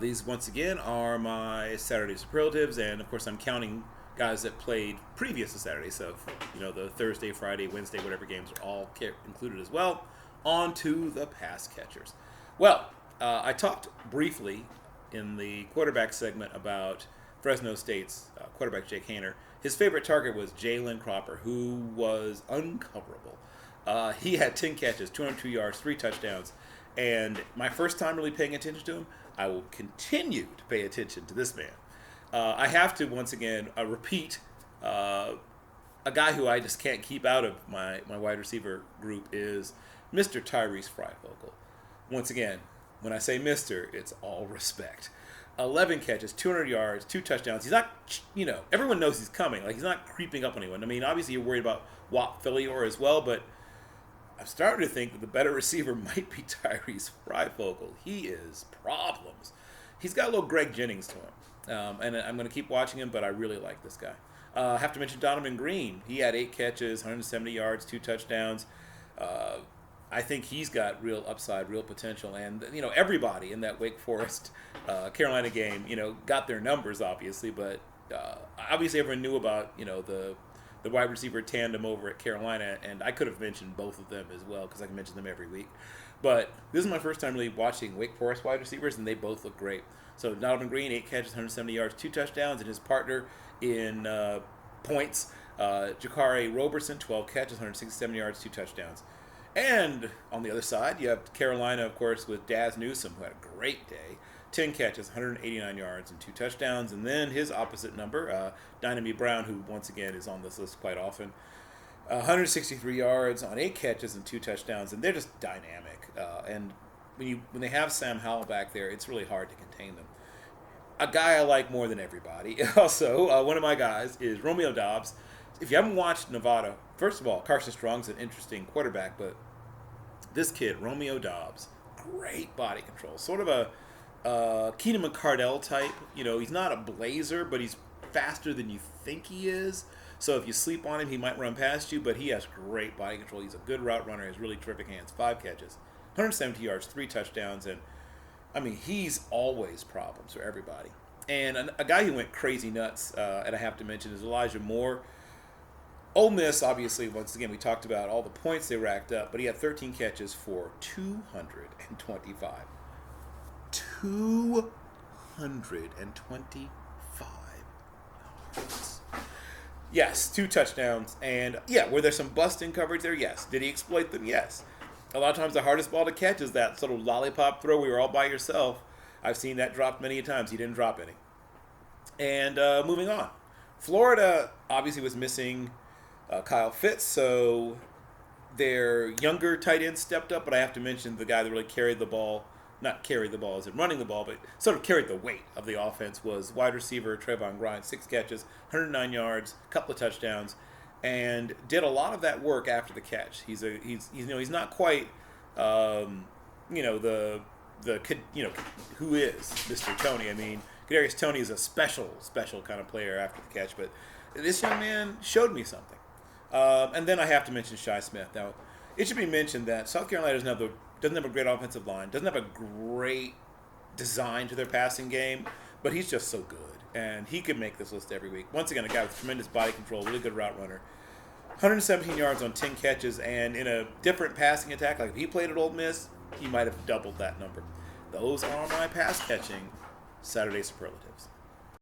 These once again are my Saturday superlatives, and of course I'm counting guys that played previous to Saturday. So, the Thursday, Friday, Wednesday, whatever games are all included as well. On to the pass catchers. I talked briefly in the quarterback segment about Fresno State's quarterback Jake Haener. His favorite target was Jaylen Cropper, who was uncoverable. He had 10 catches, 202 yards, 3 touchdowns. And my first time really paying attention to him, I will continue to pay attention to this man. I have to, once again, repeat a guy who I just can't keep out of my wide receiver group is Mr. Tyrese Fryfolgle. Once again, when I say Mr., it's all respect. 11 catches, 200 yards, 2 touchdowns. He's not, everyone knows he's coming. Like, he's not creeping up on anyone. I mean, obviously you're worried about Whop Phillior as well, but I'm starting to think that the better receiver might be Tyrese Fryfolgle. He is problems. He's got a little Greg Jennings to him. And I'm going to keep watching him, but I really like this guy. I have to mention Donovan Green. He had 8 catches, 170 yards, 2 touchdowns. I think he's got real upside, real potential. And, everybody in that Wake Forest Carolina game, got their numbers, obviously. But obviously everyone knew about, the wide receiver tandem over at Carolina, and I could have mentioned both of them as well because I can mention them every week. But this is my first time really watching Wake Forest wide receivers, and they both look great. So Donovan Green, 8 catches, 170 yards, 2 touchdowns, and his partner in points, Jakari Roberson, 12 catches, 167 yards, 2 touchdowns. And on the other side, you have Carolina, of course, with Dazz Newsome, who had a great day. 10 catches, 189 yards, and 2 touchdowns. And then his opposite number, Dynamite Brown, who once again is on this list quite often. 163 yards on 8 catches and 2 touchdowns. And they're just dynamic. And when they have Sam Howell back there, it's really hard to contain them. A guy I like more than everybody. Also, one of my guys is Romeo Dobbs. If you haven't watched Nevada, first of all, Carson Strong's an interesting quarterback, but this kid, Romeo Dobbs, great body control. Sort of a Keenan McCardell type. He's not a blazer, but he's faster than you think he is. So if you sleep on him, he might run past you, but he has great body control. He's a good route runner. He has really terrific hands. 5 catches, 170 yards, 3 touchdowns, and he's always problems for everybody. And a guy who went crazy nuts, and I have to mention, is Elijah Moore. Ole Miss, obviously, once again, we talked about all the points they racked up, but he had 13 catches for 225. 225 yards. Yes, 2 touchdowns. And, were there some busting coverage there? Yes. Did he exploit them? Yes. A lot of times the hardest ball to catch is that sort of lollipop throw where you're all by yourself. I've seen that dropped many times. He didn't drop any. And moving on. Florida obviously was missing Kyle Pitts, so their younger tight end stepped up, but I have to mention the guy that really carried the ball, not carried the ball as in running the ball, but sort of carried the weight of the offense, was wide receiver Trayvon Grimes, 6 catches, 109 yards, a couple of touchdowns, and did a lot of that work after the catch. He's not quite who is Mr. Tony. Kadarius Toney is a special kind of player after the catch, but this young man showed me something. And then I have to mention Shi Smith. Now, it should be mentioned that South Carolina doesn't have a great offensive line, doesn't have a great design to their passing game, but he's just so good, and he could make this list every week. Once again, a guy with tremendous body control, really good route runner. 117 yards on 10 catches, and in a different passing attack, like if he played at Ole Miss, he might have doubled that number. Those are my pass-catching Saturday superlatives.